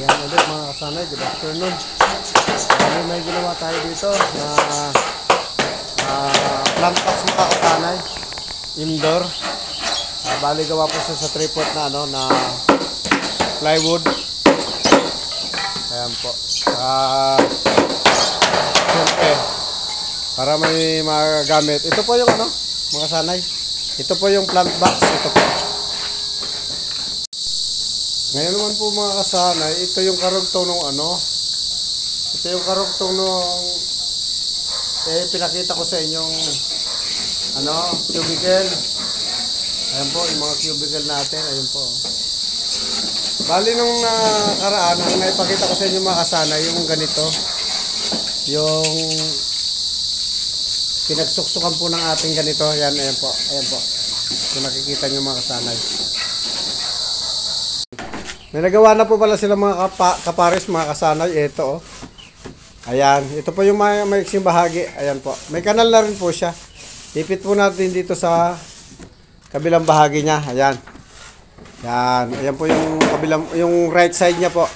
Ayan ulit mga kasanay, good afternoon. May ginawa tayo dito na plant box mga kasanay, indoor. Bali gawa po siya sa 3-foot na na plywood. Ayan po. Siyempre, para may magagamit. Ito po yung mga kasanay. Ito po yung plant box. Ito po. Ngayon naman po mga kasanay, ito yung karugtong ng ito yung karugtong ng pinakita ko sa inyong cubicle. Ayan po yung mga cubicle natin. Ayan po. Bali nung nakaraan, ang naipakita ko sa inyo mga kasanay, yung ganito. Yung pinagsuksukan po ng ating ganito. Ayan, ayan po. Ayan po. Kung nakikita nyo mga kasanay. May nagawa na po pala sila mga kapares, mga kasanay. Ito ayan, ito po yung maiksing bahagi. Ayan po. May kanal na rin po siya. Ipit po natin dito sa kabilang bahagi niya. Ayan. Ayan. Ayan po yung kabilang, yung right side niya po.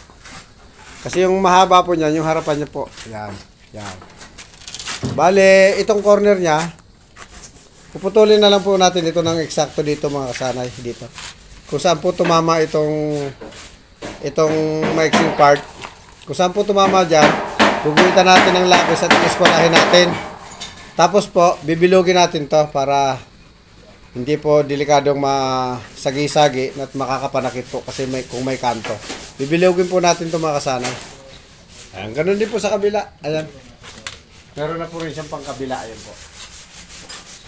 Kasi yung mahaba po niya, yung harapan niya po. Ayan. Ayan. Bale, itong corner niya, puputulin na lang po natin ito ng eksakto dito mga kasanay. Dito. Kung saan po tumama itong mixing part. Kung saan po tumama dyan, guguhitan natin ng lapis at iskolahin natin. Tapos po, bibilugin natin to para hindi po delikadong masagi-sagi at makakapanakit po kasi kung may kanto. Bibilugin po natin to mga kasanay. Ayan, ganun din po sa kabila. Ayan. Meron na po rin siyang pangkabila. Ayan po.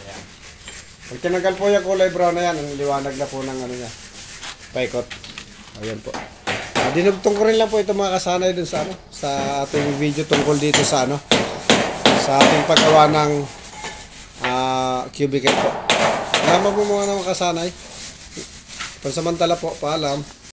Ayan. Pag tinanggal po yung kulay brown na yan, ang liwanag na po ng niya. Paikot. Ayan po. Dinugtong ko rin lang po ito mga kasanay dun sa sa ating video tungkol dito sa sa ating paggawa ng cubicle po. Salamat po mga kasanay. Pansamantala po, paalam.